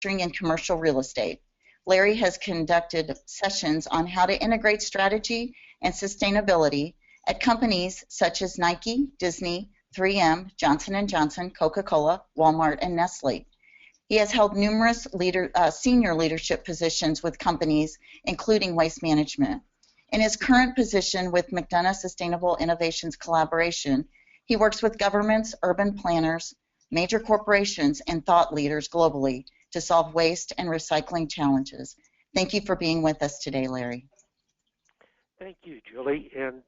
in commercial real estate. Larry has conducted sessions on how to integrate strategy and sustainability at companies such as Nike, Disney, 3M, Johnson & Johnson, Coca-Cola, Walmart, and Nestle. He has held numerous senior leadership positions with companies, including Waste Management. In his current position with McDonough Sustainable Innovations Collaboration, he works with governments, urban planners, major corporations, and thought leaders globally to solve waste and recycling challenges. Thank you for being with us today, Larry. Thank you, Julie, and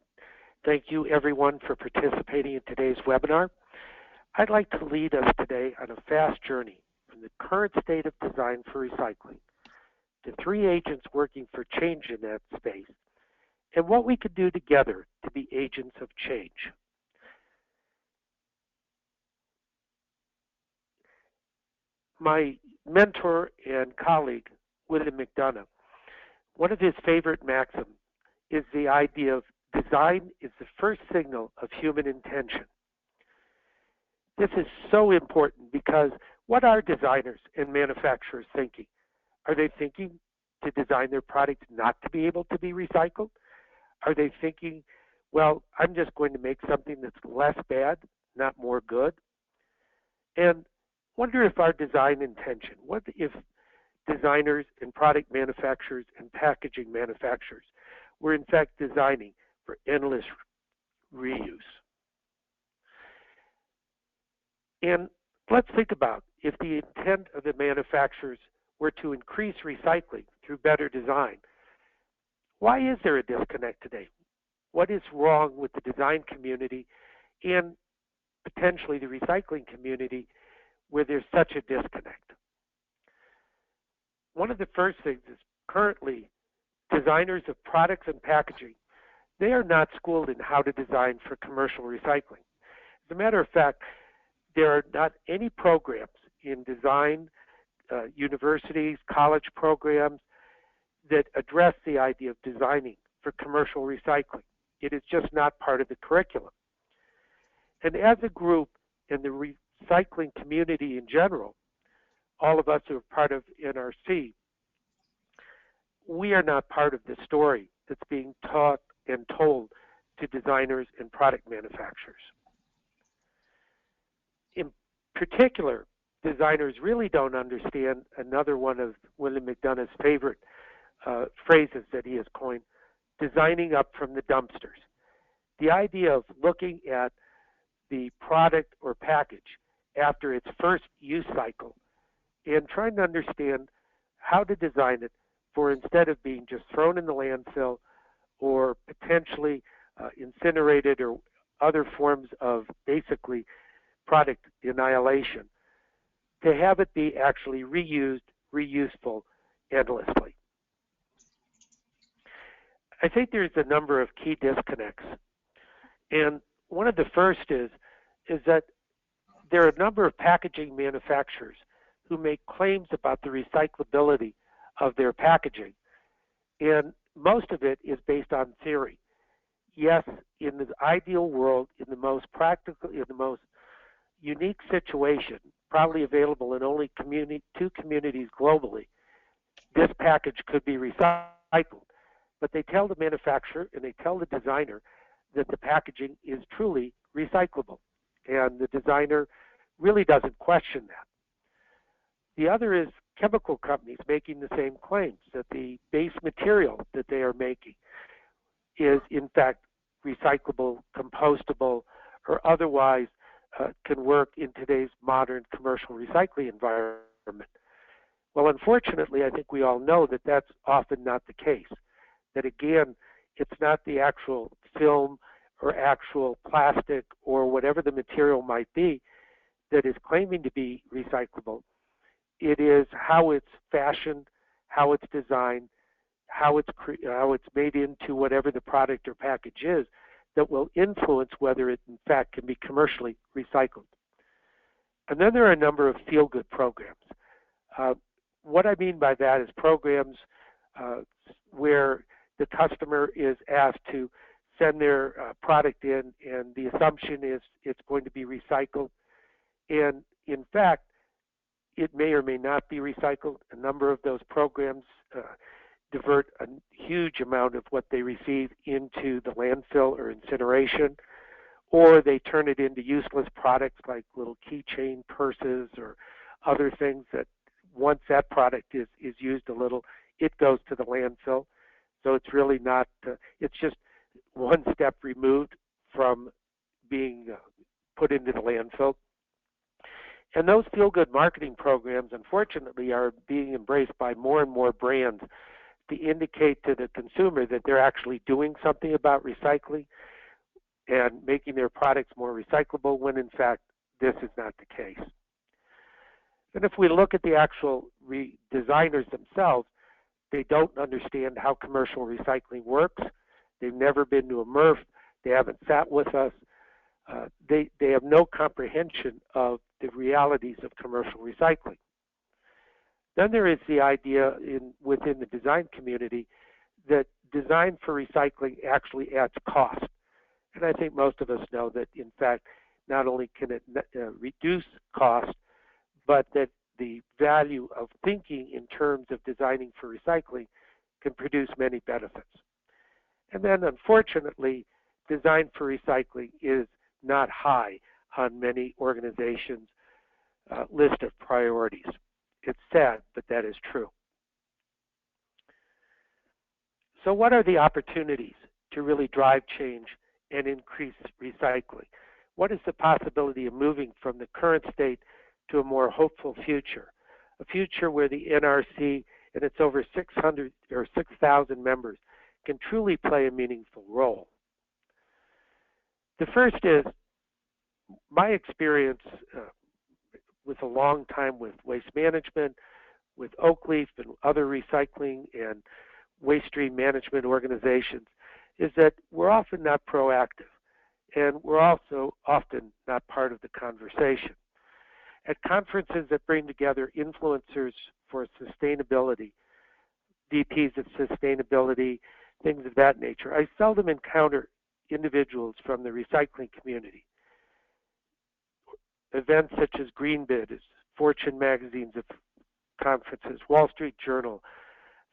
thank you everyone for participating in today's webinar. I'd like to lead us today on a fast journey from the current state of design for recycling to 3 agents working for change in that space, and what we could do together to be agents of change. My mentor and colleague, William McDonough, one of his favorite maxims is the idea of design is the first signal of human intention. This is so important because what are designers and manufacturers thinking? Are they thinking to design their product not to be able to be recycled? Are they thinking, well, I'm just going to make something that's less bad, not more good? And wonder if our design intention, what if designers and product manufacturers and packaging manufacturers were in fact designing for endless reuse? And let's think about if the intent of the manufacturers were to increase recycling through better design. Why is there a disconnect today? What is wrong with the design community and potentially the recycling community where there's such a disconnect? One of the first things is currently designers of products and packaging, they are not schooled in how to design for commercial recycling. As a matter of fact, there are not any programs in design, universities, college programs that address the idea of designing for commercial recycling. It is just not part of the curriculum. And as a group in the recycling community in general, all of us who are part of NRC, we are not part of the story that's being taught and told to designers and product manufacturers. In particular, designers really don't understand another one of William McDonough's favorite phrases that he has coined, designing up from the dumpsters. The idea of looking at the product or package after its first use cycle and trying to understand how to design it for instead of being just thrown in the landfill or potentially incinerated or other forms of basically product annihilation, to have it be actually reused, reuseful endlessly. I think there's a number of key disconnects. And one of the first is that there are a number of packaging manufacturers who make claims about the recyclability of their packaging. And most of it is based on theory. Yes, in the ideal world, in the most practical, in the most unique situation, probably available in only 2 communities globally, this package could be recycled. But they tell the manufacturer and they tell the designer that the packaging is truly recyclable. And the designer really doesn't question that. The other is chemical companies making the same claims, that the base material that they are making is in fact recyclable, compostable, or otherwise can work in today's modern commercial recycling environment. Well, unfortunately, I think we all know that that's often not the case. That again, it's not the actual film or actual plastic or whatever the material might be that is claiming to be recyclable. It is how it's fashioned, how it's designed, how it's made into whatever the product or package is that will influence whether it in fact can be commercially recycled. And then there are a number of feel-good programs. What I mean by that is programs where the customer is asked to send their product in and the assumption is it's going to be recycled. And in fact, it may or may not be recycled. A number of those programs divert a huge amount of what they receive into the landfill or incineration, or they turn it into useless products like little keychain purses or other things that once that product is used a little, it goes to the landfill. So it's really not, it's just one step removed from being put into the landfill. And those feel-good marketing programs, unfortunately, are being embraced by more and more brands to indicate to the consumer that they're actually doing something about recycling and making their products more recyclable, when in fact this is not the case. And if we look at the actual designers themselves, they don't understand how commercial recycling works. They've never been to a MRF. They haven't sat with us. They have no comprehension of the realities of commercial recycling. Then there is the idea within the design community that design for recycling actually adds cost. And I think most of us know that, in fact, not only can it reduce cost, but that the value of thinking in terms of designing for recycling can produce many benefits. And then, unfortunately, design for recycling is not high on many organizations' list of priorities. It's sad, but that is true. So what are the opportunities to really drive change and increase recycling? What is the possibility of moving from the current state to a more hopeful future? A future where the NRC and its over 600 or 6,000 members can truly play a meaningful role. The first is my experience with a long time with waste management, with Oakleaf and other recycling and waste stream management organizations, is that we're often not proactive, and we're also often not part of the conversation. At conferences that bring together influencers for sustainability, VPs of sustainability, things of that nature, I seldom encounter individuals from the recycling community. Events such as Green Bid, Fortune magazines of conferences, Wall Street Journal,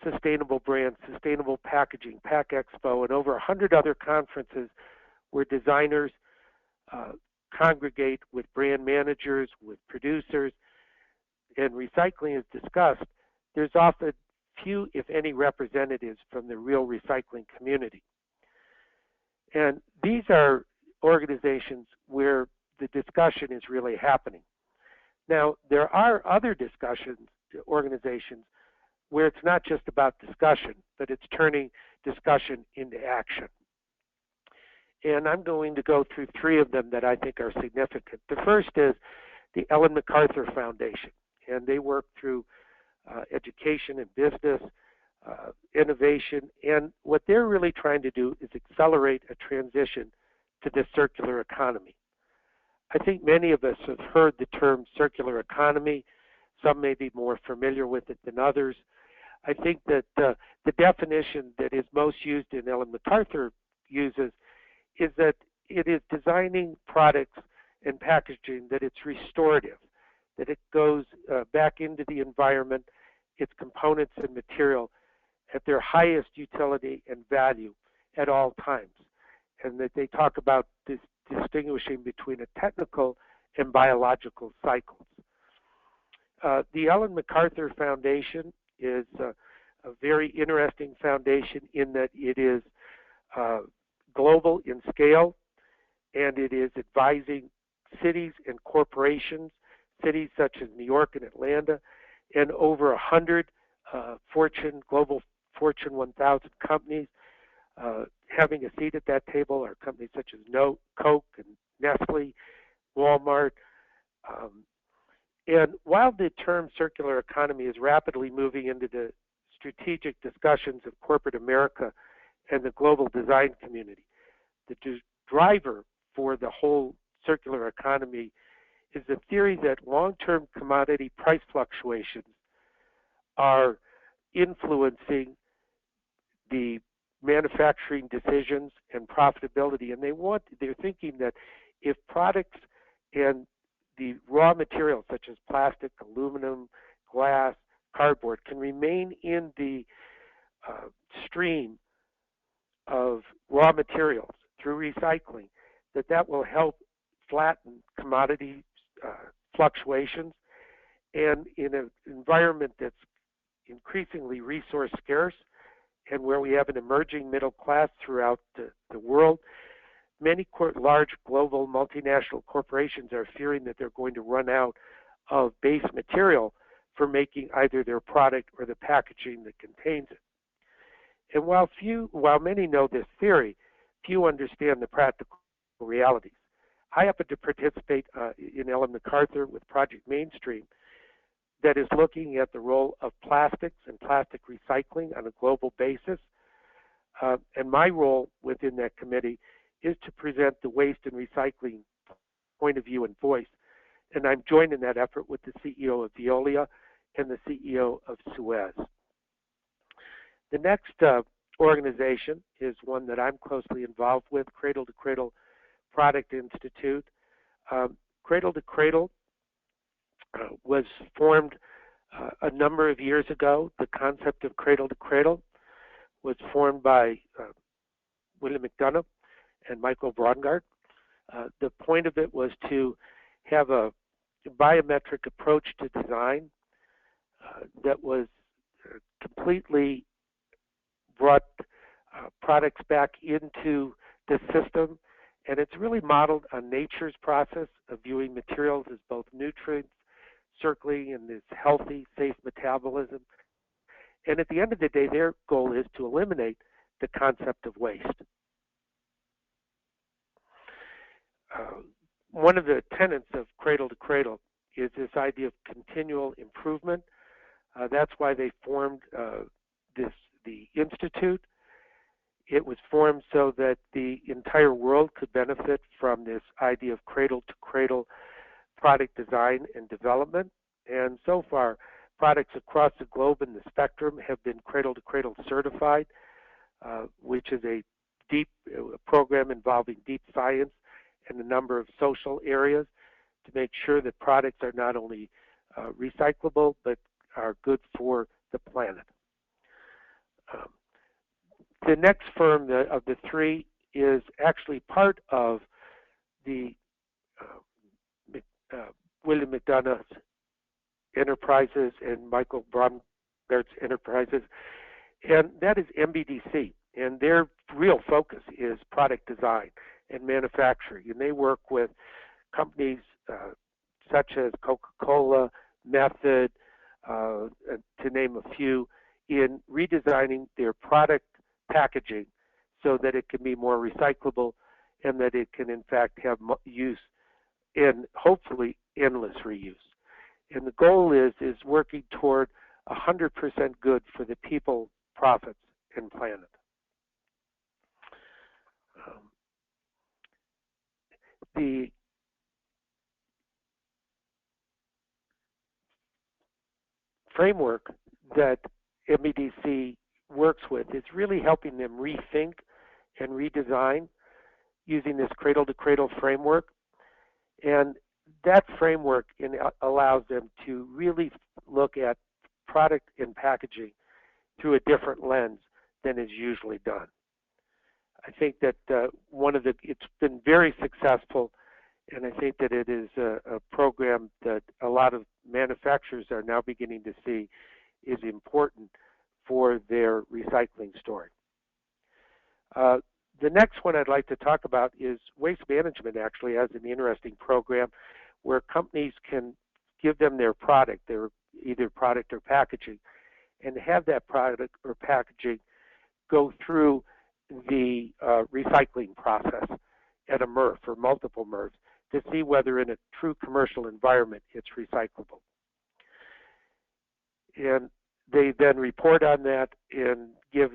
Sustainable Brands, Sustainable Packaging, Pack Expo, and over 100 other conferences where designers congregate with brand managers, with producers, and recycling is discussed. There's often few, if any, representatives from the real recycling community. And these are organizations where the discussion is really happening. Now, there are other organizations where it's not just about discussion, but it's turning discussion into action. And I'm going to go through three of them that I think are significant. The first is the Ellen MacArthur Foundation, and they work through education and business, innovation, and what they're really trying to do is accelerate a transition to the circular economy. I think many of us have heard the term circular economy. Some may be more familiar with it than others. I think that the definition that is most used in Ellen MacArthur uses is that it is designing products and packaging that it's restorative, that it goes back into the environment, its components and material at their highest utility and value at all times, and that they talk about this distinguishing between a technical and biological cycles. The Ellen MacArthur Foundation is a very interesting foundation in that it is global in scale, and it is advising cities and corporations, cities such as New York and Atlanta, and over 100 global Fortune 1000 companies. Having a seat at that table are companies such as Coke and Nestle, Walmart. And while the term circular economy is rapidly moving into the strategic discussions of corporate America and the global design community, the driver for the whole circular economy is the theory that long-term commodity price fluctuations are influencing the manufacturing decisions and profitability, and they're thinking that if products and the raw materials such as plastic, aluminum, glass, cardboard can remain in the stream of raw materials through recycling, that will help flatten commodity fluctuations. And in an environment that's increasingly resource scarce and where we have an emerging middle class throughout the world, many large global multinational corporations are fearing that they're going to run out of base material for making either their product or the packaging that contains it. And while many know this theory, few understand the practical realities. I happen to participate in Ellen MacArthur with Project Mainstream that is looking at the role of plastics and plastic recycling on a global basis. And my role within that committee is to present the waste and recycling point of view and voice. And I'm joined in that effort with the CEO of Veolia and the CEO of Suez. The next organization is one that I'm closely involved with, Cradle to Cradle Product Institute. Cradle to Cradle was formed a number of years ago. The concept of Cradle to Cradle was formed by William McDonough and Michael Braungart. The point of it was to have a biometric approach to design that was completely brought products back into the system, and it's really modeled on nature's process of viewing materials as both nutrients, circling in this healthy, safe metabolism. And at the end of the day, their goal is to eliminate the concept of waste. One of the tenets of Cradle to Cradle is this idea of continual improvement. That's why they formed the Institute. It was formed so that the entire world could benefit from this idea of cradle to cradle product design and development. And so far, products across the globe in the spectrum have been cradle to cradle certified, which is a program involving deep science and a number of social areas to make sure that products are not only recyclable but are good for the planet. The next firm of the three is actually part of the William McDonough's enterprises and Michael Braungart's enterprises, and that is MBDC. And their real focus is product design and manufacturing. And they work with companies such as Coca-Cola, Method, to name a few, in redesigning their product packaging so that it can be more recyclable and that it can in fact have use and hopefully endless reuse. And the goal is working toward 100% good for the people, profits, and planet. The framework that MEDC works with is really helping them rethink and redesign using this cradle-to-cradle framework. And that framework allows them to really look at product and packaging through a different lens than is usually done. I think that it's been very successful, and I think that it is a program that a lot of manufacturers are now beginning to see is important for their recycling story. The next one I'd like to talk about is waste management. Actually has an interesting program where companies can give them their product, their either product or packaging, and have that product or packaging go through the recycling process at a MRF or multiple MRFs to see whether in a true commercial environment it's recyclable. And they then report on that and give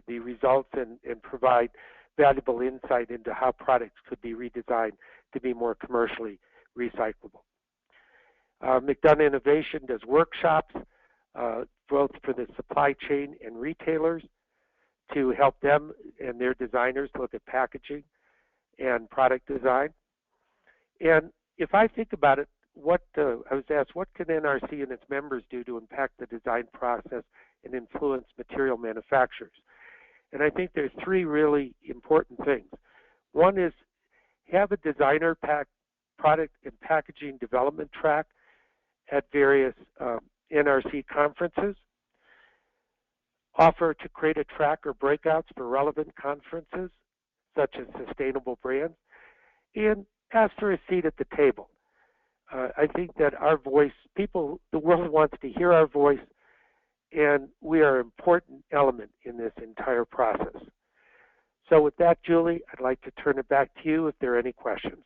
the results and provide valuable insight into how products could be redesigned to be more commercially recyclable. McDonough Innovation does workshops both for the supply chain and retailers to help them and their designers look at packaging and product design. And if I think about it, I was asked, what can NRC and its members do to impact the design process and influence material manufacturers? And I think there's three really important things. One is have a designer product and packaging development track at various NRC conferences. Offer to create a track or breakouts for relevant conferences, such as sustainable brands, and ask for a seat at the table. I think that our voice, the world wants to hear our voice, and we are an important element in this entire process. So with that, Julie, I'd like to turn it back to you if there are any questions.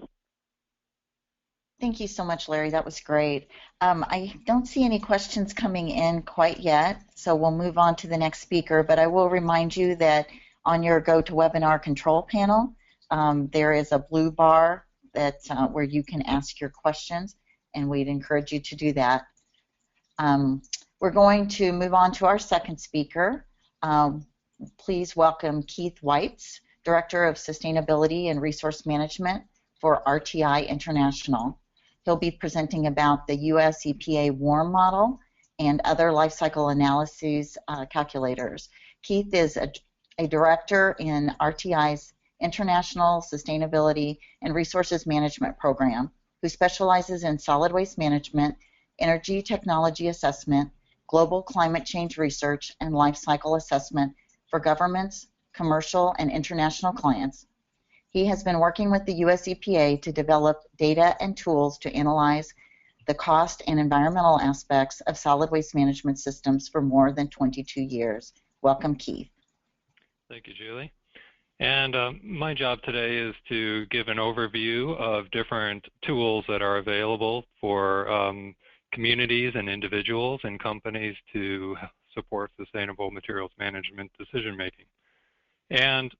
Thank you so much, Larry. That was great. I don't see any questions coming in quite yet, so we'll move on to the next speaker, but I will remind you that on your GoToWebinar control panel, there is a blue bar that's where you can ask your questions, and we'd encourage you to do that. We're going to move on to our second speaker. Please welcome Keith Weitz, Director of Sustainability and Resource Management for RTI International. He'll be presenting about the US EPA WARM model and other life cycle analyses calculators. Keith is a director in RTI's International Sustainability and Resources Management Program, who specializes in solid waste management, energy technology assessment, global climate change research, and life cycle assessment for governments, commercial, and international clients. He has been working with the US EPA to develop data and tools to analyze the cost and environmental aspects of solid waste management systems for more than 22 years. Welcome, Keith. Thank you, Julie. And my job today is to give an overview of different tools that are available for communities and individuals and companies to support sustainable materials management decision making. And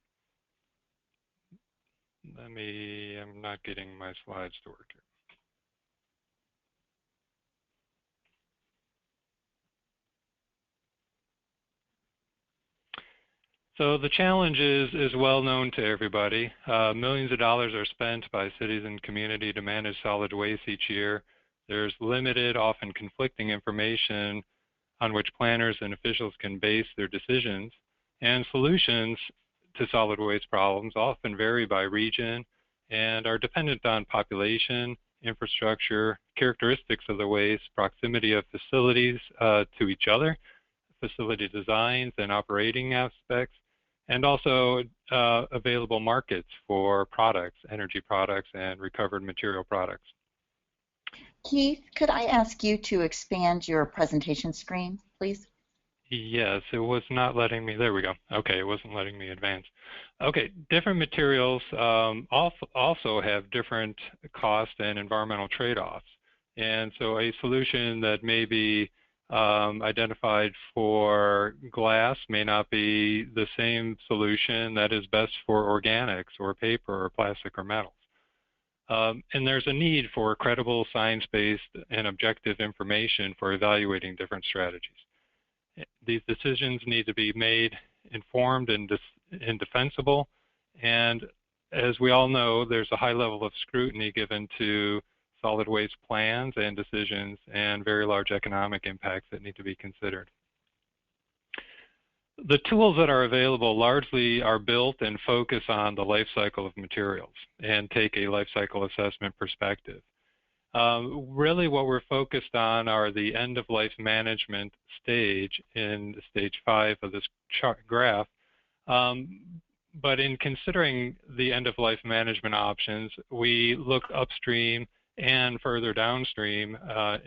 I'm not getting my slides to work here. So the challenge is well known to everybody. Millions of dollars are spent by cities and community to manage solid waste each year. There's limited, often conflicting information on which planners and officials can base their decisions, and solutions to solid waste problems often vary by region and are dependent on population, infrastructure, characteristics of the waste, proximity of facilities to each other, facility designs and operating aspects, and also available markets for products, energy products, and recovered material products. Keith, could I ask you to expand your presentation screen, please? Yes, it was not letting me, there we go. Okay, it wasn't letting me advance. Okay, different materials also have different cost and environmental trade-offs. And so a solution that may be identified for glass may not be the same solution that is best for organics or paper or plastic or metals. And there's a need for credible science-based and objective information for evaluating different strategies. These decisions need to be made informed and defensible, and as we all know, there's a high level of scrutiny given to solid waste plans and decisions and very large economic impacts that need to be considered. The tools that are available largely are built and focus on the life cycle of materials and take a life cycle assessment perspective. Really what we're focused on are the end-of-life management stage in stage 5 of this chart graph. But in considering the end-of-life management options, we look upstream and further downstream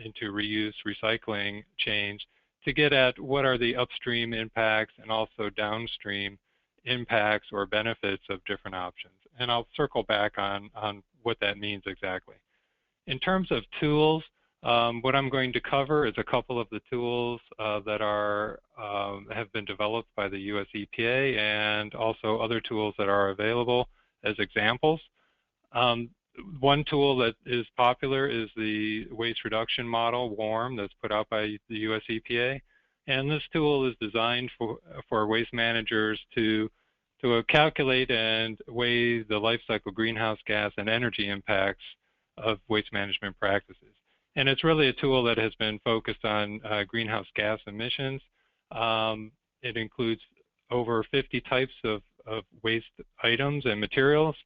into reuse recycling chains to get at what are the upstream impacts and also downstream impacts or benefits of different options. And I'll circle back on what that means exactly. In terms of tools, what I'm going to cover is a couple of the tools that have been developed by the US EPA and also other tools that are available as examples. One tool that is popular is the waste reduction model, WARM, that's put out by the US EPA. And this tool is designed for waste managers to calculate and weigh the life cycle greenhouse gas and energy impacts of waste management practices. And it's really a tool that has been focused on greenhouse gas emissions. It includes over 50 types of waste items and materials.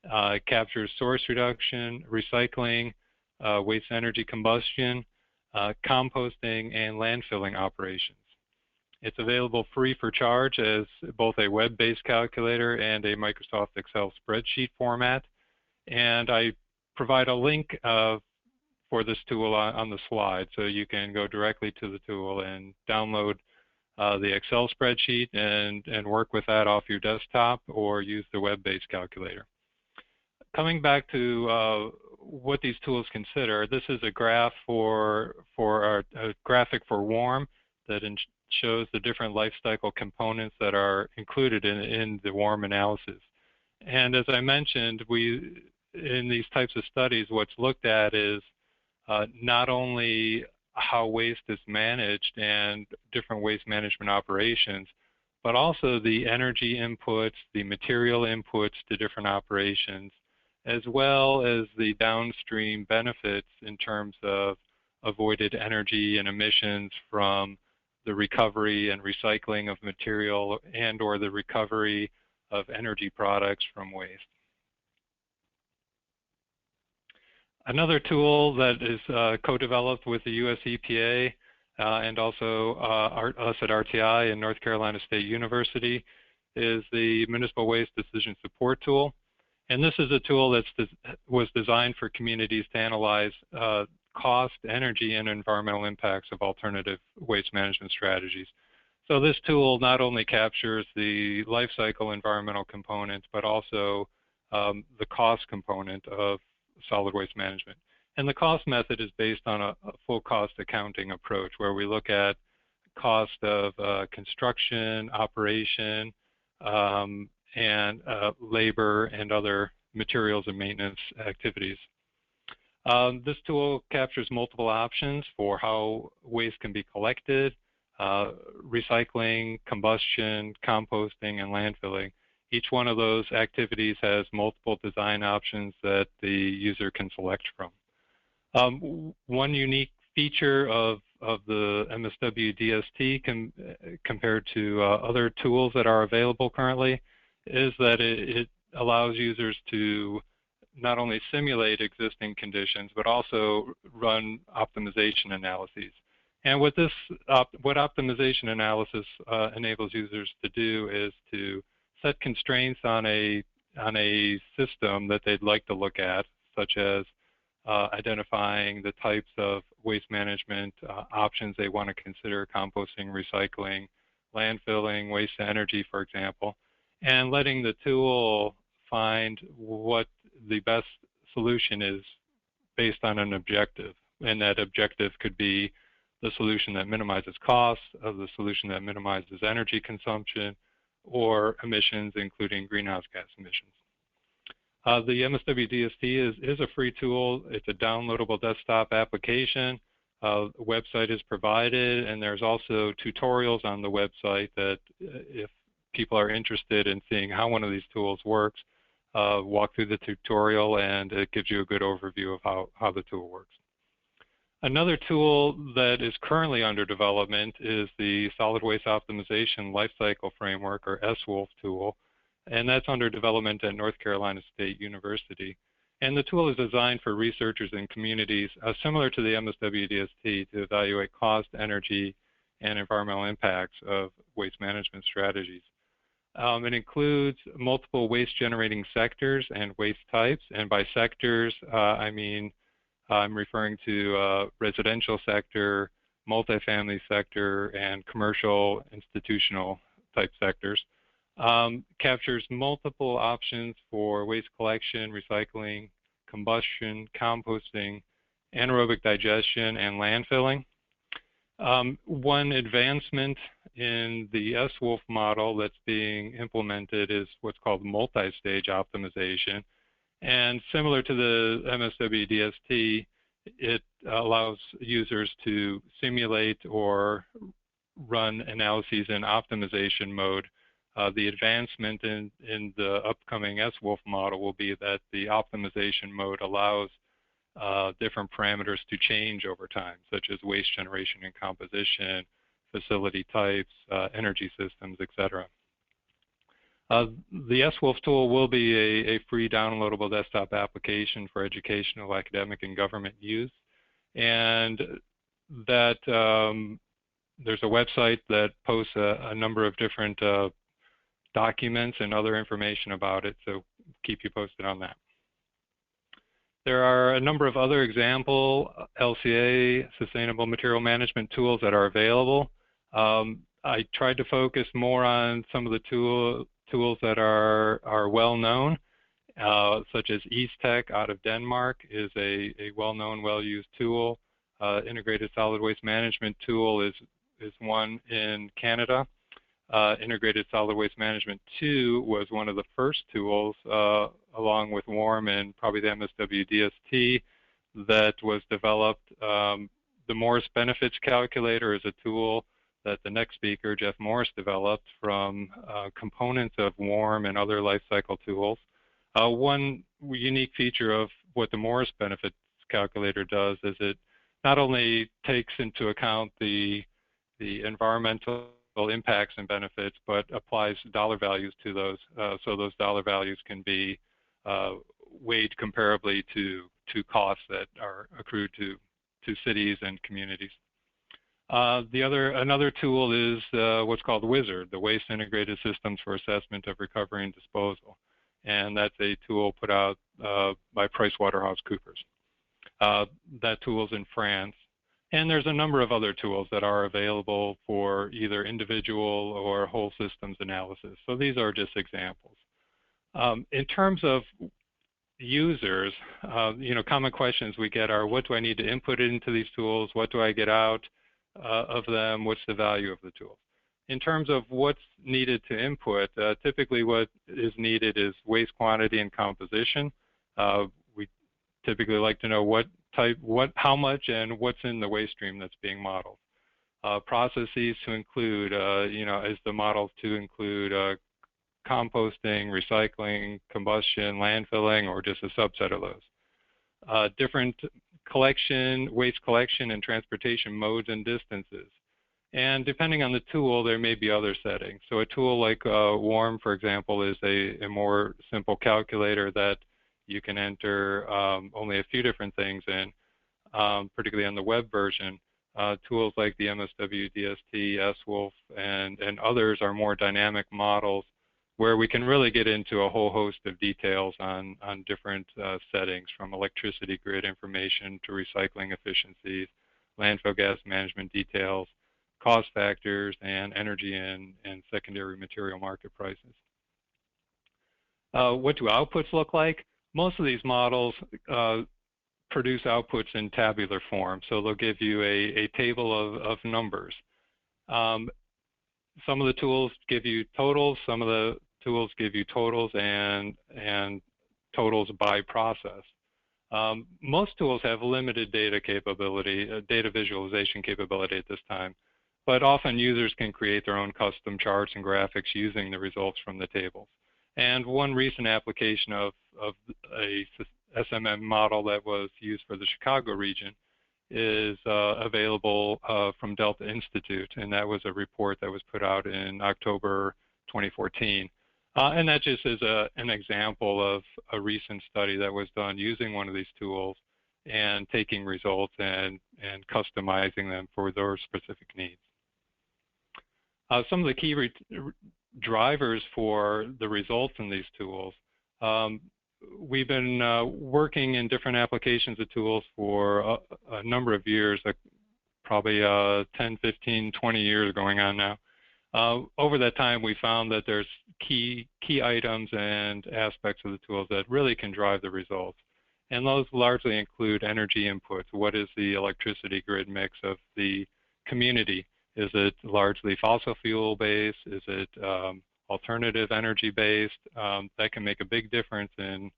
It captures source reduction, recycling, waste energy combustion, composting, and landfilling operations. It's available free for charge as both a web-based calculator and a Microsoft Excel spreadsheet format. And I provide a link for this tool on the slide, so you can go directly to the tool and download the Excel spreadsheet and work with that off your desktop or use the web-based calculator. Coming back to what these tools consider, this is a graph a graphic for WARM that shows the different life cycle components that are included in the WARM analysis. And as I mentioned, in these types of studies, what's looked at is not only how waste is managed and different waste management operations, but also the energy inputs, the material inputs to different operations, as well as the downstream benefits in terms of avoided energy and emissions from the recovery and recycling of material and or the recovery of energy products from waste. Another tool that is co-developed with the US EPA and also us at RTI and North Carolina State University is the Municipal Waste Decision Support Tool. And this is a tool that was designed for communities to analyze cost, energy, and environmental impacts of alternative waste management strategies. So this tool not only captures the life cycle environmental component, but also the cost component of solid waste management. And the cost method is based on a full cost accounting approach, where we look at cost of construction, operation, and labor and other materials and maintenance activities. This tool captures multiple options for how waste can be collected, recycling, combustion, composting, and landfilling. Each one of those activities has multiple design options that the user can select from. One unique feature of the MSW DST compared to other tools that are available currently is that it allows users to not only simulate existing conditions, but also run optimization analyses. And what optimization analysis enables users to do is to set constraints on a system that they'd like to look at, such as identifying the types of waste management options they want to consider, composting, recycling, landfilling, waste to energy, for example, and letting the tool find what the best solution is based on an objective. And that objective could be the solution that minimizes costs, the solution that minimizes energy consumption, or emissions, including greenhouse gas emissions. The MSW DST is a free tool. It's a downloadable desktop application. A website is provided, and there's also tutorials on the website that if people are interested in seeing how one of these tools works, walk through the tutorial, and it gives you a good overview of how the tool works. Another tool that is currently under development is the Solid Waste Optimization Lifecycle Framework, or SWOLF tool, and that's under development at North Carolina State University. And the tool is designed for researchers and communities similar to the MSW DST to evaluate cost, energy, and environmental impacts of waste management strategies. It includes multiple waste-generating sectors and waste types, and by sectors, I mean I'm referring to residential sector, multifamily sector, and commercial institutional type sectors. Captures multiple options for waste collection, recycling, combustion, composting, anaerobic digestion, and landfilling. One advancement in the SWOLF model that's being implemented is what's called multi-stage optimization. And similar to the MSW DST, it allows users to simulate or run analyses in optimization mode. The advancement in the upcoming SWOLF model will be that the optimization mode allows different parameters to change over time, such as waste generation and composition, facility types, energy systems, etc. The SWOLF tool will be a free downloadable desktop application for educational, academic, and government use. And that there's a website that posts a number of different documents and other information about it, so keep you posted on that. There are a number of other example LCA, sustainable material management tools that are available. I tried to focus more on some of the tools that are well known, such as EastTech out of Denmark is a well-known, well-used tool. Integrated solid waste management tool is one in Canada. Integrated Solid Waste Management 2 was one of the first tools, along with WARM and probably the MSW-DST, that was developed. The Morris Benefits Calculator is a tool that the next speaker, Jeff Morris, developed from components of WARM and other life cycle tools. One unique feature of what the Morris Benefits Calculator does is it not only takes into account the environmental impacts and benefits, but applies dollar values to those, so those dollar values can be weighed comparably to costs that are accrued to cities and communities. Another tool is what's called WIZARD, the Waste Integrated Systems for Assessment of Recovery and Disposal, and that's a tool put out by PricewaterhouseCoopers. That tool's in France. And there's a number of other tools that are available for either individual or whole systems analysis. So these are just examples. In terms of users, common questions we get are, what do I need to input into these tools? What do I get out of them? What's the value of the tools? In terms of what's needed to input, typically what is needed is waste quantity and composition. We typically like to know how much and what's in the waste stream that's being modeled. Processes to include, is the model to include composting, recycling, combustion, landfilling, or just a subset of those. Different waste collection and transportation modes and distances. And depending on the tool, there may be other settings. So a tool like WARM, for example, is a more simple calculator that you can enter only a few different things in, particularly on the web version. Tools like the MSW-DST, SWOLF, and others are more dynamic models where we can really get into a whole host of details on different settings, from electricity grid information to recycling efficiencies, landfill gas management details, cost factors, and energy and secondary material market prices. What do outputs look like? Most of these models produce outputs in tabular form, so they'll give you a table of numbers. Some of the tools give you totals, some of the tools give you totals and totals by process. Most tools have limited data capability, data visualization capability at this time, but often users can create their own custom charts and graphics using the results from the tables. And one recent application of a SMM model that was used for the Chicago region is available from Delta Institute, and that was a report that was put out in October 2014. And that just is an example of a recent study that was done using one of these tools and taking results and customizing them for their specific needs. Some of the key drivers for the results in these tools. We've been working in different applications of tools for a number of years, probably 10, 15, 20 years going on now. Over that time, we found that there's key items and aspects of the tools that really can drive the results. And those largely include energy inputs. What is the electricity grid mix of the community? Is it largely fossil fuel based? Is it alternative energy based? That can make a big difference in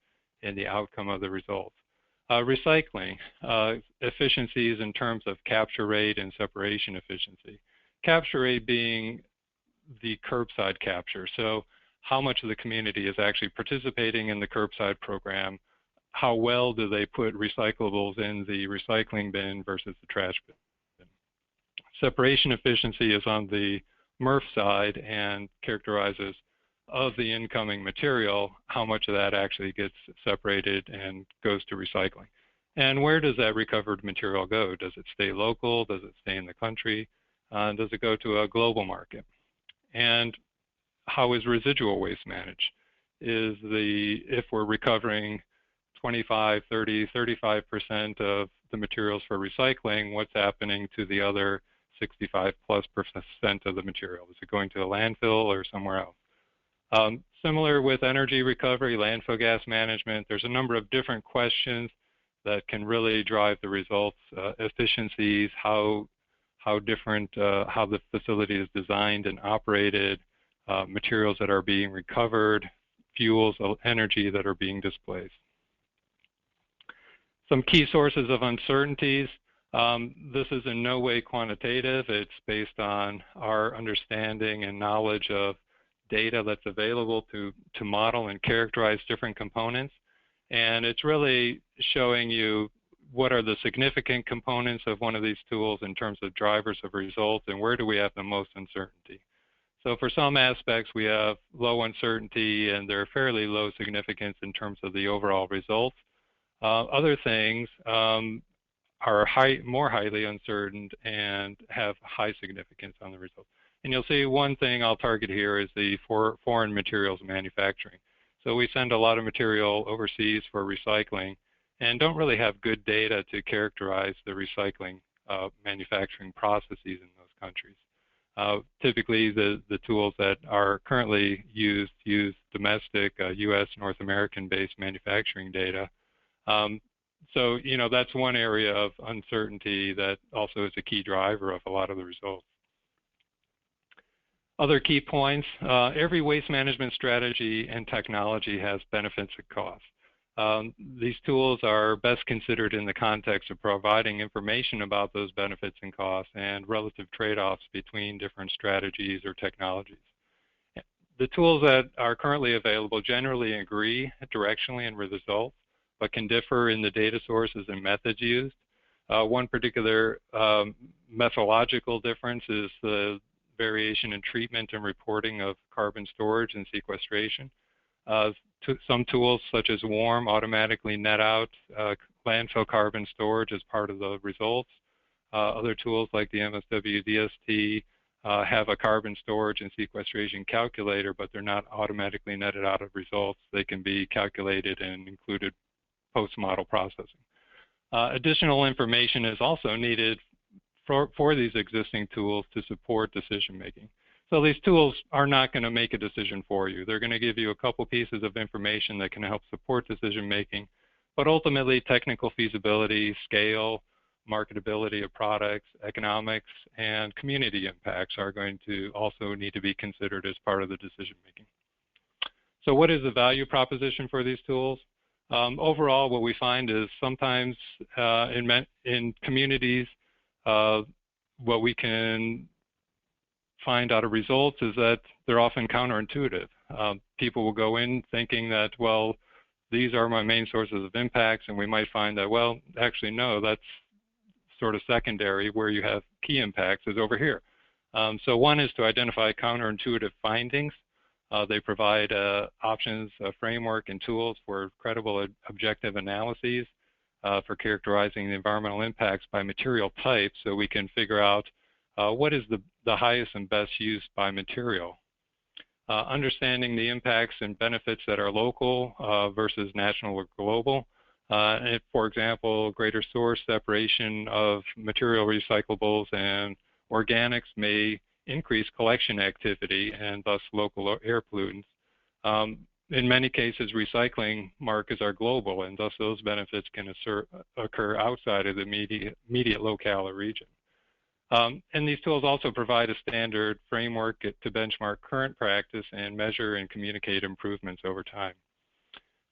the outcome of the results. Recycling, efficiencies in terms of capture rate and separation efficiency. Capture rate being the curbside capture. So how much of the community is actually participating in the curbside program? how well do they put recyclables in the recycling bin versus the trash bin. Separation efficiency is on the MRF side and characterizes of the incoming material, how much of that actually gets separated and goes to recycling. And where does that recovered material go? Does it stay local? Does it stay in the country? Does it go to a global market? And how is residual waste managed? If we're recovering 25, 30, 35% of the materials for recycling, what's happening to the other 65+% of the material? Is it going to a landfill or somewhere else? Similar with energy recovery, landfill gas management, there's a number of different questions that can really drive the results. Efficiencies, how the facility is designed and operated, materials that are being recovered, fuels, energy that are being displaced. Some key sources of uncertainties. This is in no way quantitative. It's based on our understanding and knowledge of data that's available to model and characterize different components. And it's really showing you what are the significant components of one of these tools in terms of drivers of results and where do we have the most uncertainty. So for some aspects, we have low uncertainty and they're fairly low significance in terms of the overall results. Other things are more highly uncertain and have high significance on the results. And you'll see one thing I'll target here is the foreign materials manufacturing. So we send a lot of material overseas for recycling and don't really have good data to characterize the recycling manufacturing processes in those countries. Typically, the tools that are currently used use domestic U.S. North American-based manufacturing data. So, that's one area of uncertainty that also is a key driver of a lot of the results. Other key points, every waste management strategy and technology has benefits and costs. These tools are best considered in the context of providing information about those benefits and costs and relative trade-offs between different strategies or technologies. The tools that are currently available generally agree directionally in results, but can differ in the data sources and methods used. One particular methodological difference is the variation in treatment and reporting of carbon storage and sequestration. Some tools such as WARM automatically net out landfill carbon storage as part of the results. Other tools like the MSW-DST have a carbon storage and sequestration calculator, but they're not automatically netted out of results. They can be calculated and included post-model processing. Additional information is also needed for these existing tools to support decision making. So these tools are not going to make a decision for you. They're going to give you a couple pieces of information that can help support decision making, but ultimately technical feasibility, scale, marketability of products, economics, and community impacts are going to also need to be considered as part of the decision making. So what is the value proposition for these tools? Overall, what we find is sometimes in communities, what we can find out of results is that they're often counterintuitive. People will go in thinking that, well, these are my main sources of impacts, and we might find that, well, actually, no, that's sort of secondary. Where you have key impacts is over here. So one is to identify counterintuitive findings. They provide options, a framework, and tools for credible objective analyses for characterizing the environmental impacts by material type, so we can figure out what is the highest and best use by material. Understanding the impacts and benefits that are local versus national or global. For example, greater source separation of material recyclables and organics may increase collection activity and thus local air pollutants. In many cases, recycling markets are global, and thus those benefits can occur outside of the immediate locale or region. And these tools also provide a standard framework to benchmark current practice and measure and communicate improvements over time.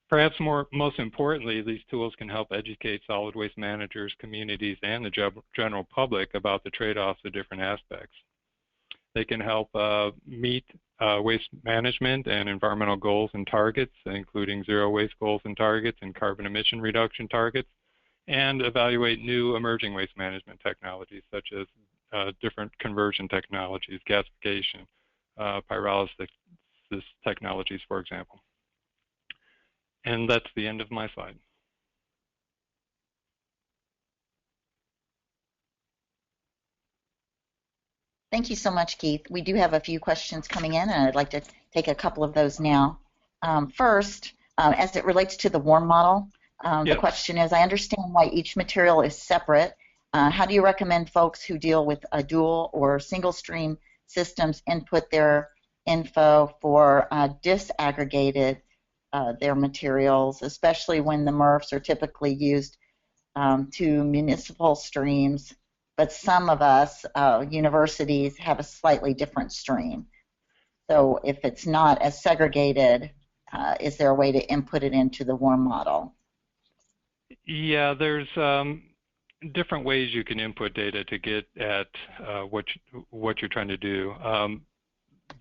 Perhaps most importantly, these tools can help educate solid waste managers, communities, and the general public about the trade-offs of different aspects. They can help meet waste management and environmental goals and targets, including zero waste goals and targets and carbon emission reduction targets, and evaluate new emerging waste management technologies such as different conversion technologies, gasification, pyrolysis technologies, for example. And that's the end of my slide. Thank you so much, Keith. We do have a few questions coming in, and I'd like to take a couple of those now. First, as it relates to the warm model, the question is, I understand why each material is separate. How do you recommend folks who deal with a dual or single stream systems input their info for disaggregated their materials, especially when the MRFs are typically used to municipal streams, but some of us, universities, have a slightly different stream. So if it's not as segregated, is there a way to input it into the warm model? Yeah, there's different ways you can input data to get at what you're trying to do.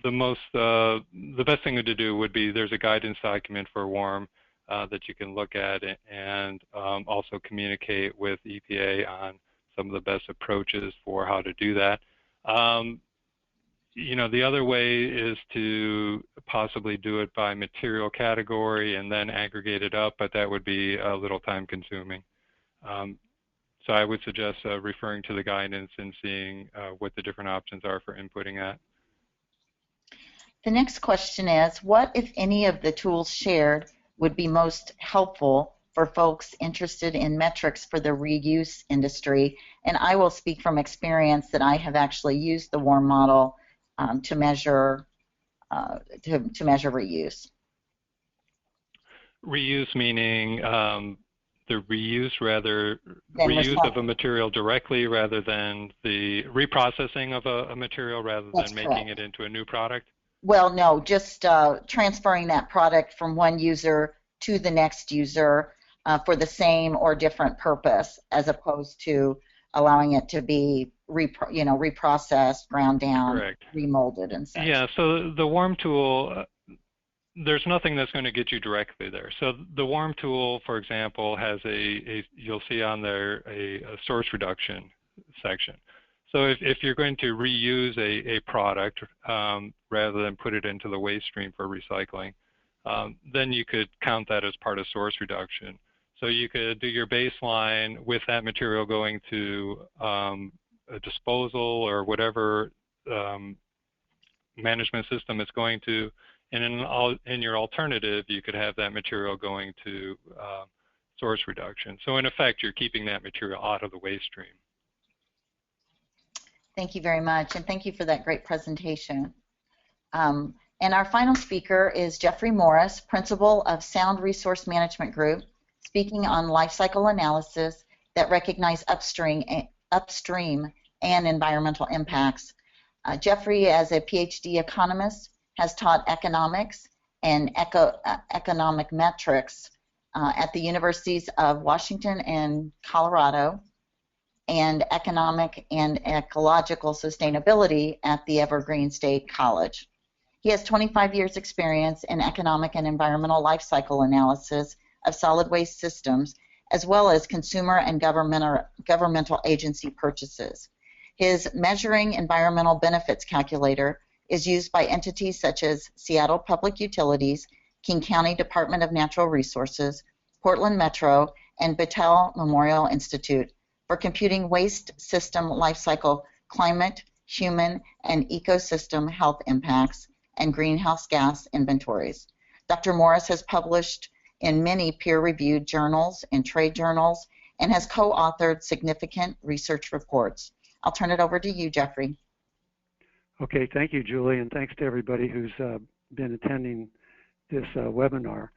The best thing to do would be there's a guidance document for warm that you can look at and also communicate with EPA on some of the best approaches for how to do that. You know, the other way is to possibly do it by material category and then aggregate it up, but that would be a little time consuming. So I would suggest referring to the guidance and seeing what the different options are for inputting that. The next question is, what, if any, of the tools shared would be most helpful for folks interested in metrics for the reuse industry? And I will speak from experience that I have actually used the warm model to measure reuse. Reuse meaning the reuse of a material directly rather than the reprocessing of a material rather than making it into a new product? Well, no, just transferring that product from one user to the next user for the same or different purpose, as opposed to allowing it to be reprocessed, ground down, correct, remolded, and such. Yeah, so the warm tool, there's nothing that's going to get you directly there. So the warm tool, for example, has you'll see on there a source reduction section. So if you're going to reuse a product rather than put it into the waste stream for recycling, then you could count that as part of source reduction. So you could do your baseline with that material going to a disposal or whatever management system it's going to, and in your alternative, you could have that material going to source reduction. So in effect, you're keeping that material out of the waste stream. Thank you very much, and thank you for that great presentation. And our final speaker is Jeffrey Morris, Principal of Sound Resource Management Group, speaking on life cycle analysis that recognize upstream and environmental impacts. Jeffrey, as a PhD economist, has taught economics and economic metrics at the universities of Washington and Colorado, and economic and ecological sustainability at the Evergreen State College. He has 25 years experience in economic and environmental life cycle analysis of solid waste systems, as well as consumer and governmental agency purchases. His Measuring Environmental Benefits calculator is used by entities such as Seattle Public Utilities, King County Department of Natural Resources, Portland Metro, and Battelle Memorial Institute for computing waste system life cycle climate, human, and ecosystem health impacts and greenhouse gas inventories. Dr. Morris has published in many peer-reviewed journals and trade journals and has co-authored significant research reports. I'll turn it over to you, Jeffrey. Okay, thank you, Julie, and thanks to everybody who's been attending this webinar.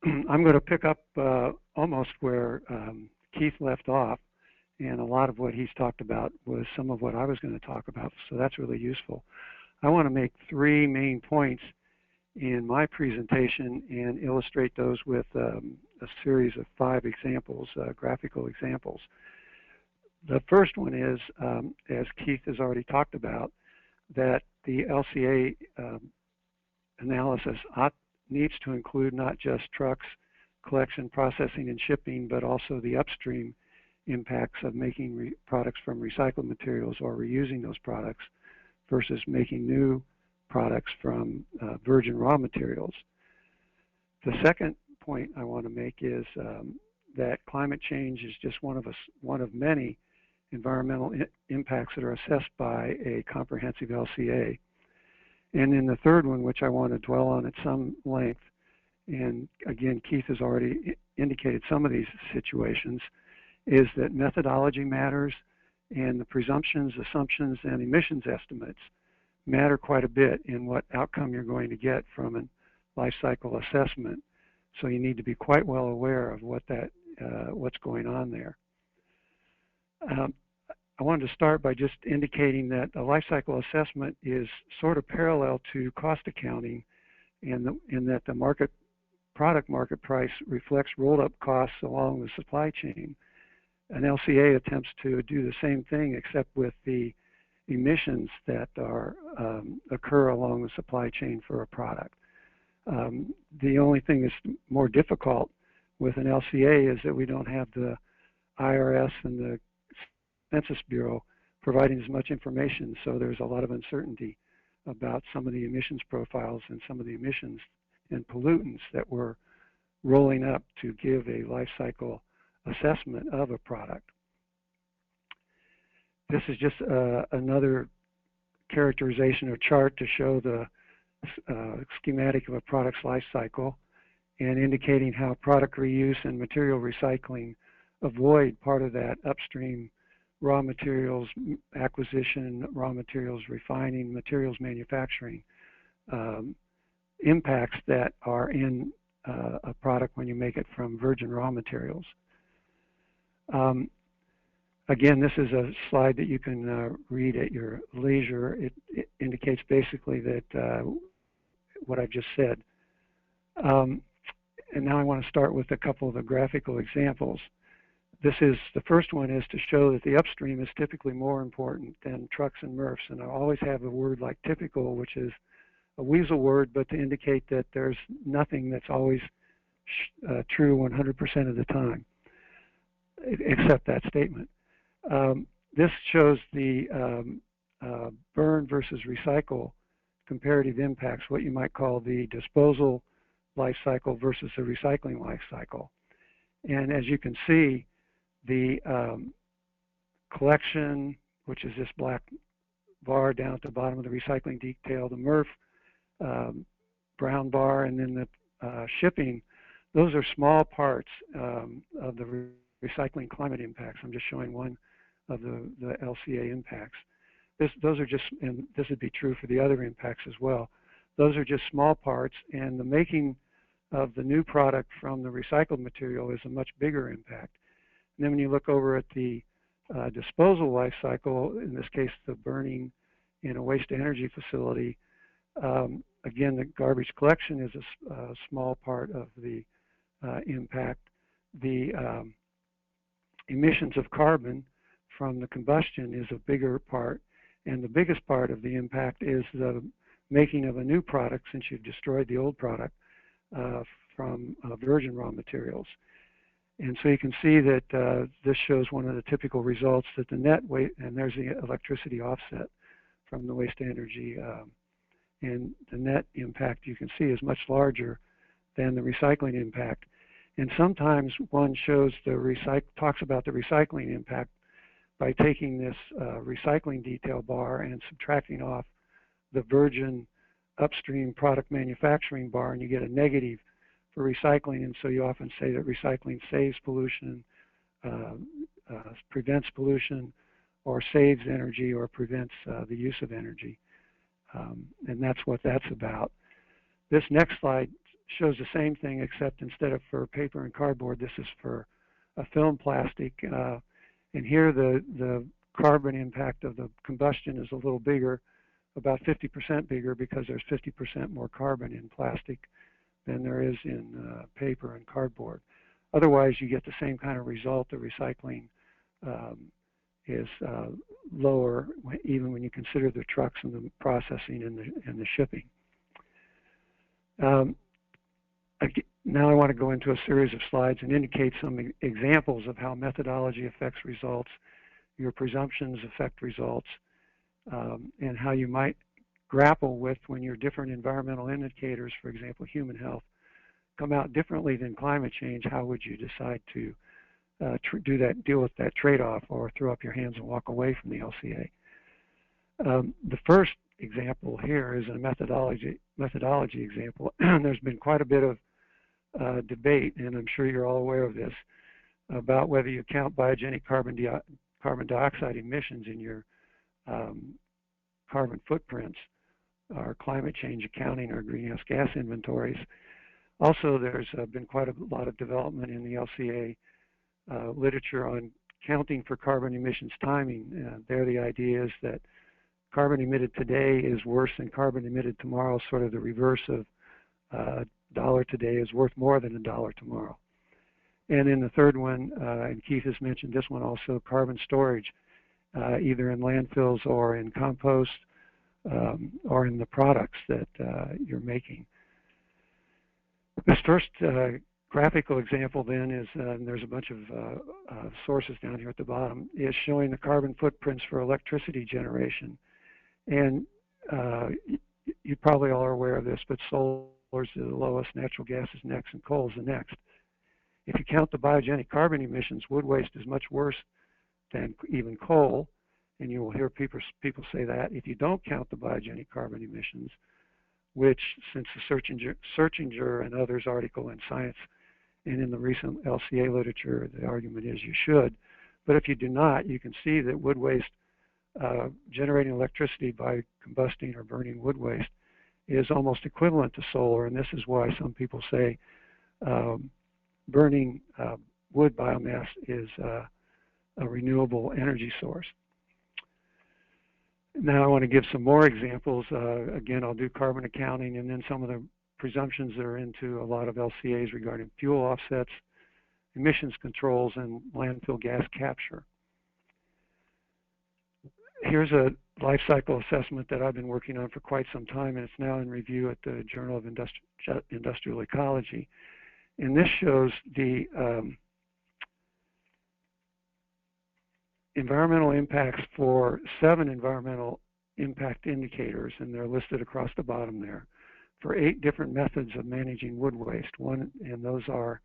I'm going to pick up almost where Keith left off, and a lot of what he's talked about was some of what I was going to talk about, so that's really useful. I want to make three main points in my presentation and illustrate those with a series of 5 examples, graphical examples. The first one is, as Keith has already talked about, that the LCA analysis needs to include not just trucks, collection, processing, and shipping, but also the upstream impacts of making products from recycled materials or reusing those products versus making new products from virgin raw materials. The second point I want to make is that climate change is just one of many environmental impacts that are assessed by a comprehensive LCA. And then the third one, which I want to dwell on at some length, and again, Keith has already indicated some of these situations, is that methodology matters, and the presumptions, assumptions, and emissions estimates matter quite a bit in what outcome you're going to get from a life cycle assessment. So you need to be quite well aware of what's going on there. I wanted to start by just indicating that a life cycle assessment is sort of parallel to cost accounting in that the product market price reflects rolled up costs along the supply chain. An LCA attempts to do the same thing except with the emissions that occur along the supply chain for a product. The only thing that's more difficult with an LCA is that we don't have the IRS and the Census Bureau providing as much information, so there's a lot of uncertainty about some of the emissions profiles and some of the emissions and pollutants that we're rolling up to give a life cycle assessment of a product. This is just another characterization or chart to show the schematic of a product's life cycle and indicating how product reuse and material recycling avoid part of that upstream raw materials acquisition, raw materials refining, materials manufacturing impacts that are in a product when you make it from virgin raw materials. Again, this is a slide that you can read at your leisure. It indicates basically that what I've just said. And now I want to start with a couple of the graphical examples. The first one is to show that the upstream is typically more important than trucks and MRFs. And I always have a word like typical, which is a weasel word, but to indicate that there's nothing that's always true 100% of the time, except that statement. This shows the burn versus recycle comparative impacts, what you might call the disposal life cycle versus the recycling life cycle. And as you can see, the collection, which is this black bar down at the bottom of the recycling detail, the MRF brown bar, and then the shipping, those are small parts of the recycling climate impacts. I'm just showing one of the LCA impacts. Those are just, and this would be true for the other impacts as well, those are just small parts, and the making of the new product from the recycled material is a much bigger impact. And then when you look over at the disposal life cycle, in this case the burning in a waste energy facility, again the garbage collection is a small part of the impact. The emissions of carbon from the combustion is a bigger part, and the biggest part of the impact is the making of a new product, since you've destroyed the old product, from virgin raw materials. And so you can see that this shows one of the typical results, that the net weight, and there's the electricity offset from the waste energy, and the net impact you can see is much larger than the recycling impact. And sometimes one shows talks about the recycling impact by taking this recycling detail bar and subtracting off the virgin upstream product manufacturing bar, and you get a negative for recycling. And so you often say that recycling saves pollution, prevents pollution, or saves energy, or prevents the use of energy. And that's what that's about. This next slide shows the same thing, except instead of for paper and cardboard, this is for a film plastic. And here the carbon impact of the combustion is a little bigger, about 50% bigger, because there's 50% more carbon in plastic than there is in paper and cardboard. Otherwise, you get the same kind of result. The recycling is lower, even when you consider the trucks and the processing and the shipping. Um, Now I want to go into a series of slides and indicate some examples of how methodology affects results, your presumptions affect results, and how you might grapple with when your different environmental indicators, for example, human health, come out differently than climate change. How would you decide to deal with that trade-off, or throw up your hands and walk away from the LCA? The first example here is a methodology example. There's been quite a bit of debate, and I'm sure you're all aware of this, about whether you count biogenic carbon dioxide emissions in your carbon footprints, or climate change accounting, or greenhouse gas inventories. Also, there's been quite a lot of development in the LCA literature on counting for carbon emissions timing. There, the idea is that carbon emitted today is worse than carbon emitted tomorrow, sort of the reverse of $1 today is worth more than $1 tomorrow. And then the third one, and Keith has mentioned this one also, carbon storage, either in landfills or in compost, or in the products that you're making. This first graphical example then is, and there's a bunch of sources down here at the bottom, is showing the carbon footprints for electricity generation. And you probably all are aware of this, but solar is the lowest, natural gas is next, and coal is the next. If you count the biogenic carbon emissions, wood waste is much worse than even coal, and you will hear people say that. If you don't count the biogenic carbon emissions, which, since the Searchinger and others article in Science and in the recent LCA literature, the argument is you should. But if you do not, you can see that wood waste, generating electricity by combusting or burning wood waste, is almost equivalent to solar, and this is why some people say burning wood biomass is a renewable energy source. Now I want to give some more examples. Again, I'll do carbon accounting, and then some of the presumptions that are into a lot of LCAs regarding fuel offsets, emissions controls, and landfill gas capture. Here's a life cycle assessment that I've been working on for quite some time, and it's now in review at the Journal of Industrial Ecology. And this shows the environmental impacts for 7 environmental impact indicators, and they're listed across the bottom there, for 8 different methods of managing wood waste. And those are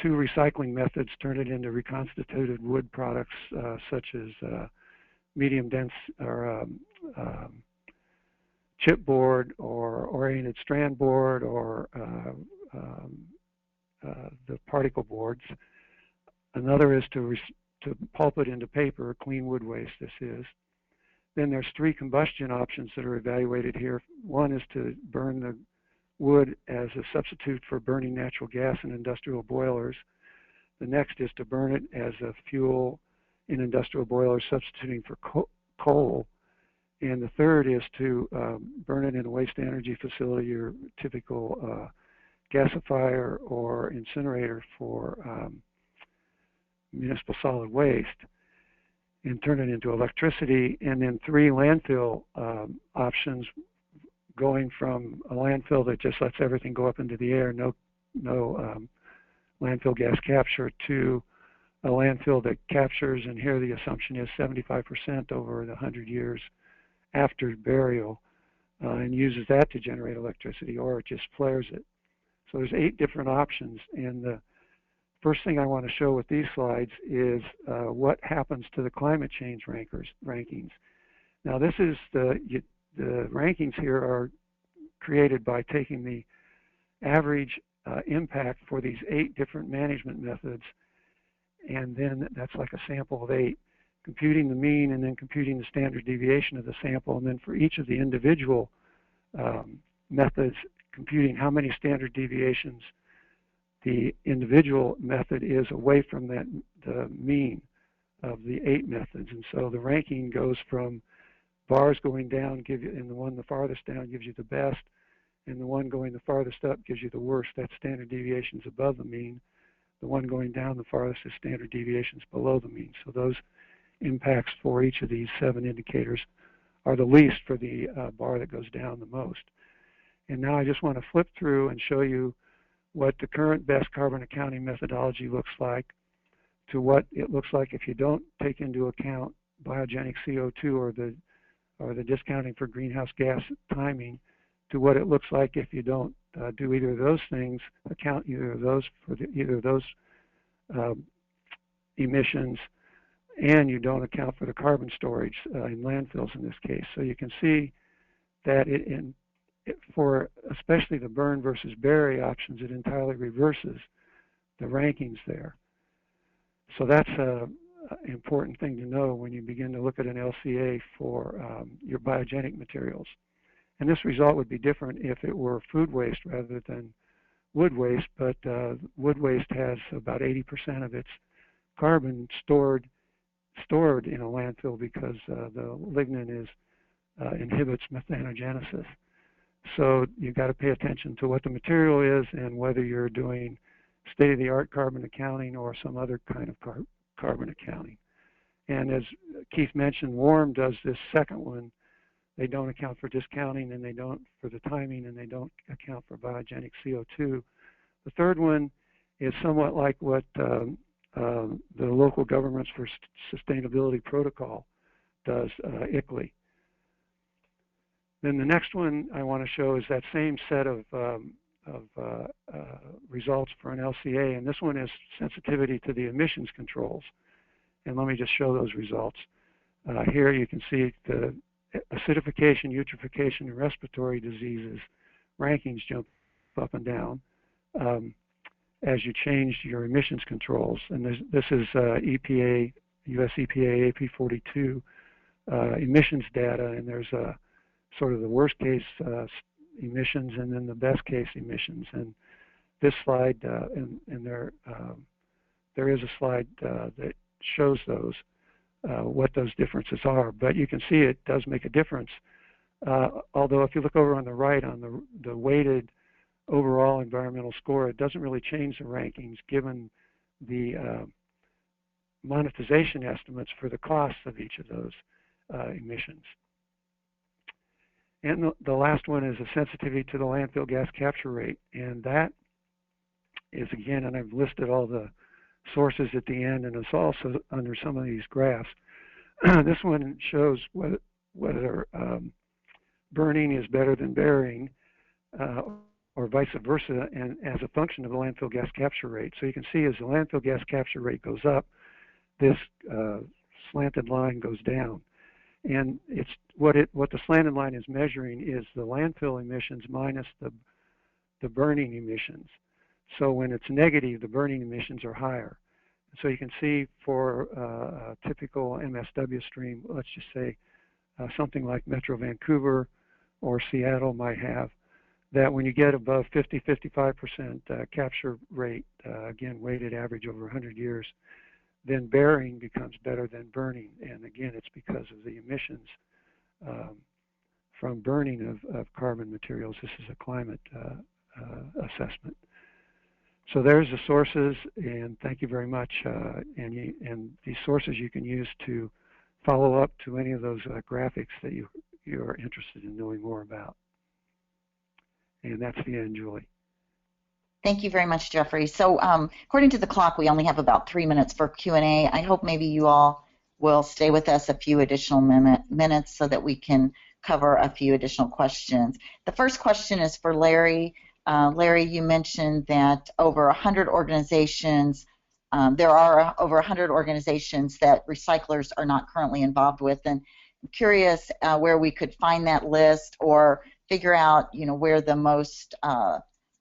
2 recycling methods, turn it into reconstituted wood products such as medium dense or chipboard or oriented strand board or the particle boards. Another is to pulp it into paper, clean wood waste this is. Then there's 3 combustion options that are evaluated here. One is to burn the wood as a substitute for burning natural gas in industrial boilers. The next is to burn it as a fuel in industrial boilers, substituting for coal. And the third is to burn it in a waste energy facility, your typical gasifier or incinerator for municipal solid waste, and turn it into electricity. And then 3 landfill options, going from a landfill that just lets everything go up into the air, no landfill gas capture, to a landfill that captures, and here the assumption is 75% over the 100 years after burial, and uses that to generate electricity, or it just flares it. So there's 8 different options, and the first thing I want to show with these slides is what happens to the climate change rankings. Now this is the rankings here are created by taking the average impact for these 8 different management methods, and then that's like a sample of 8, computing the mean and then computing the standard deviation of the sample, and then for each of the individual methods, computing how many standard deviations the individual method is away from the mean of the 8 methods. And so the ranking goes from bars going down, and the one the farthest down gives you the best, and the one going the farthest up gives you the worst. That's standard deviations above the mean. The one going down the farthest is standard deviations below the mean. So those impacts for each of these 7 indicators are the least for the bar that goes down the most. And now I just want to flip through and show you what the current best carbon accounting methodology looks like to what it looks like if you don't take into account biogenic CO2 or the discounting for greenhouse gas timing, to what it looks like if you don't do either of those things, account either of those for either of those emissions, and you don't account for the carbon storage in landfills in this case. So you can see that for especially the burn versus bury options, it entirely reverses the rankings there. So that's an important thing to know when you begin to look at an LCA for your biogenic materials. And this result would be different if it were food waste rather than wood waste, but wood waste has about 80% of its carbon stored in a landfill because the lignin inhibits methanogenesis. So you've got to pay attention to what the material is and whether you're doing state-of-the-art carbon accounting or some other kind of carbon accounting. And as Keith mentioned, WARM does this second one. They don't account for discounting, and they don't for the timing, and they don't account for biogenic CO2. The third one is somewhat like what the local governments for sustainability protocol does, ICLEI. Then the next one I want to show is that same set of results for an LCA, and this one is sensitivity to the emissions controls. And let me just show those results. Here you can see the acidification, eutrophication, and respiratory diseases rankings jump up and down as you change your emissions controls. And this is EPA, US EPA AP42 emissions data, and there's a sort of the worst case emissions and then the best case emissions. And this slide, there is a slide that shows those, what those differences are. But you can see it does make a difference. Although if you look over on the right on the weighted overall environmental score, it doesn't really change the rankings given the monetization estimates for the costs of each of those emissions. And the last one is a sensitivity to the landfill gas capture rate. And that is, again, and I've listed all the sources at the end, and it's also under some of these graphs. This one shows whether burning is better than burying, or vice versa, and as a function of the landfill gas capture rate. So you can see as the landfill gas capture rate goes up, this slanted line goes down. And it's what the slanted line is measuring is the landfill emissions minus the burning emissions. So when it's negative, the burning emissions are higher. So you can see for a typical MSW stream, let's just say something like Metro Vancouver or Seattle might have, that when you get above 50–55% capture rate, again weighted average over 100 years, then burying becomes better than burning. And again, it's because of the emissions from burning of carbon materials. This is a climate assessment. So there's the sources, and thank you very much. And these sources you can use to follow up to any of those graphics that you're interested in knowing more about. And that's the end, Julie. Thank you very much, Jeffrey. So according to the clock, we only have about 3 minutes for Q&A. I hope maybe you all will stay with us a few additional minutes so that we can cover a few additional questions. The first question is for Larry. Larry, you mentioned that over 100 organizations, there are over 100 organizations that recyclers are not currently involved with. And I'm curious where we could find that list or figure out, where the most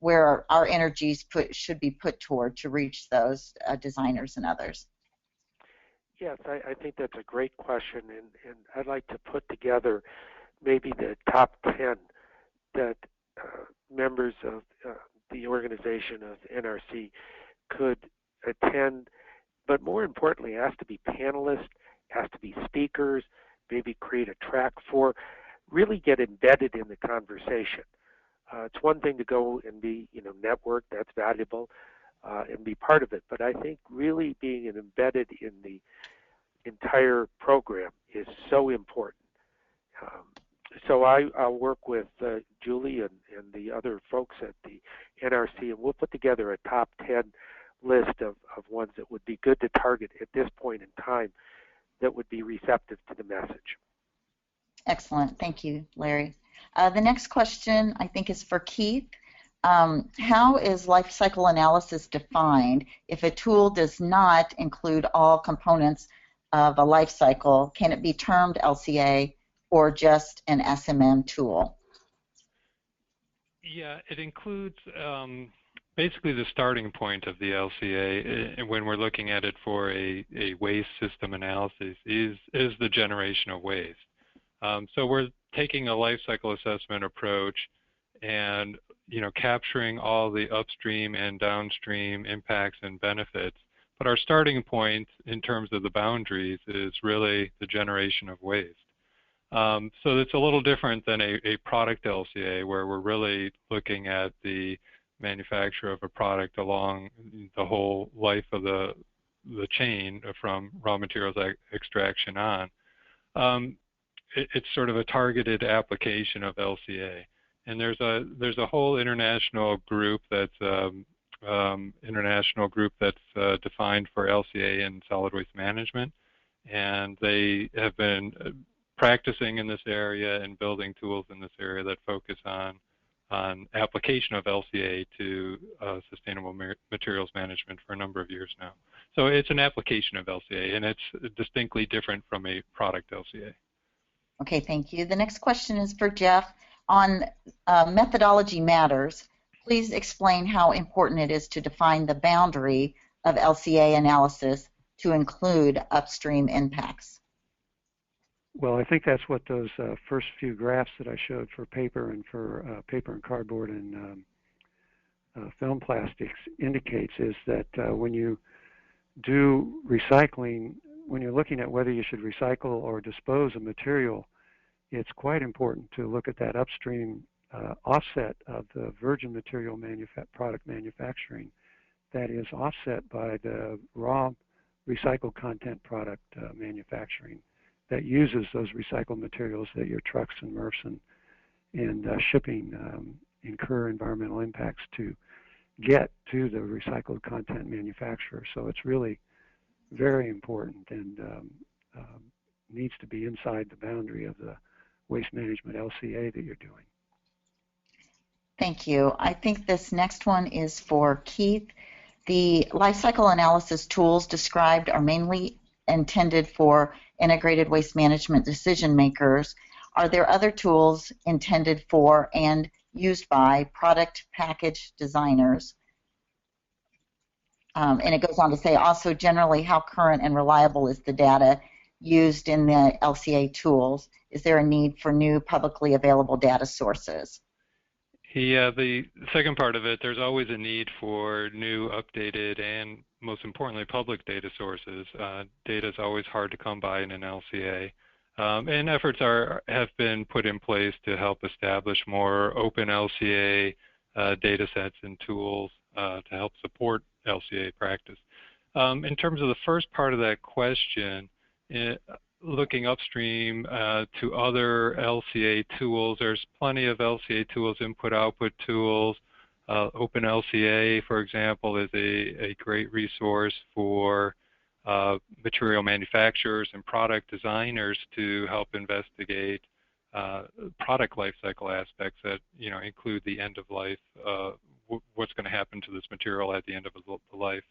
where our energies should be put toward to reach those designers and others. Yes, I think that's a great question, and I'd like to put together maybe the top 10 that members of the organization of NRC could attend, but more importantly, it has to be panelists, has to be speakers, maybe create a track for, really get embedded in the conversation. It's one thing to go and be, network, that's valuable, and be part of it. But I think really being embedded in the entire program is so important. so I'll work with Julie and the other folks at the NRC, and we'll put together a top 10 list of ones that would be good to target at this point in time that would be receptive to the message. Excellent. Thank you, Larry. The next question, I think, is for Keith. How is life cycle analysis defined if a tool does not include all components of a life cycle? Can it be termed LCA or just an SMM tool? Yeah, it includes basically the starting point of the LCA when we're looking at it for a waste system analysis is the generation of waste. So we're taking a life cycle assessment approach and capturing all the upstream and downstream impacts and benefits. But our starting point in terms of the boundaries is really the generation of waste. So it's a little different than a product LCA where we're really looking at the manufacture of a product along the whole life of the chain from raw materials extraction on. It's sort of a targeted application of LCA. And there's a whole international group that's defined for LCA and solid waste management, and they have been practicing in this area and building tools in this area that focus on application of LCA to sustainable materials management for a number of years now. So it's an application of LCA, and it's distinctly different from a product LCA. Okay, thank you. The next question is for Jeff. On methodology matters, please explain how important it is to define the boundary of LCA analysis to include upstream impacts. Well, I think that's what those first few graphs that I showed for paper and for paper and cardboard and film plastics indicates is that when you do recycling, when you're looking at whether you should recycle or dispose of material, it's quite important to look at that upstream offset of the virgin material product manufacturing that is offset by the raw recycled content product manufacturing that uses those recycled materials that your trucks and MRFs and shipping incur environmental impacts to get to the recycled content manufacturer. So it's really very important and needs to be inside the boundary of the waste management LCA that you're doing. Thank you. I think this next one is for Keith. The life cycle analysis tools described are mainly intended for integrated waste management decision makers. Are there other tools intended for and used by product package designers? And it goes on to say also generally how current and reliable is the data used in the LCA tools? Is there a need for new publicly available data sources? Yeah, the second part of it, there's always a need for new, updated, and most importantly, public data sources. Data is always hard to come by in an LCA. And efforts have been put in place to help establish more open LCA data sets and tools to help support LCA practice. In terms of the first part of that question, looking upstream to other LCA tools, there's plenty of LCA tools, input-output tools. Open LCA, for example, is a great resource for material manufacturers and product designers to help investigate product life cycle aspects that include the end of life, what's going to happen to this material at the end of the life.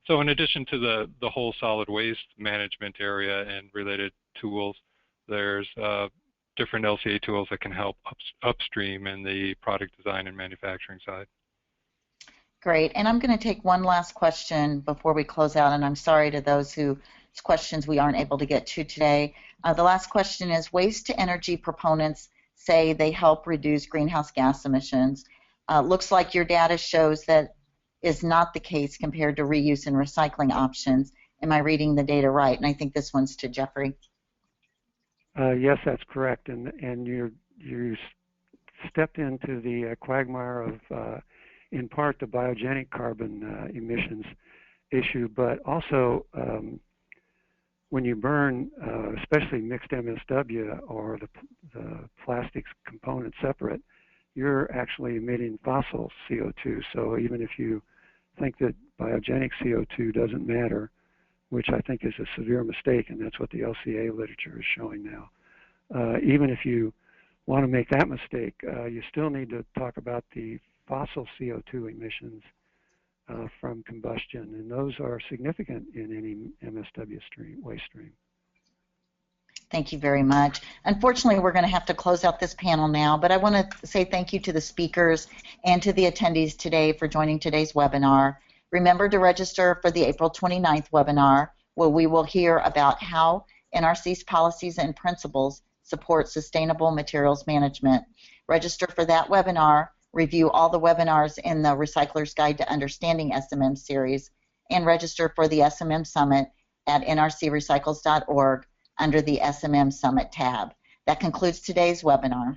So in addition to the whole solid waste management area and related tools, there's different LCA tools that can help upstream in the product design and manufacturing side. Great, and I'm going to take one last question before we close out, and I'm sorry to those whose questions we aren't able to get to today. The last question is, waste to energy proponents say they help reduce greenhouse gas emissions. Looks like your data shows that is not the case compared to reuse and recycling options. Am I reading the data right? And I think this one's to Jeffrey. Yes, that's correct, and you stepped into the quagmire of in part the biogenic carbon emissions issue, but also when you burn, especially mixed MSW or the plastics component separate, you're actually emitting fossil CO2. So even if you think that biogenic CO2 doesn't matter, which I think is a severe mistake, and that's what the LCA literature is showing now, even if you want to make that mistake, you still need to talk about the fossil CO2 emissions from combustion, and those are significant in any MSW waste stream. Thank you very much. Unfortunately, we're going to have to close out this panel now, but I want to say thank you to the speakers and to the attendees today for joining today's webinar. Remember to register for the April 29th webinar, where we will hear about how NRC's policies and principles support sustainable materials management. Register for that webinar, review all the webinars in the Recycler's Guide to Understanding SMM series, and register for the SMM Summit at nrcrecycles.org under the SMM Summit tab. That concludes today's webinar.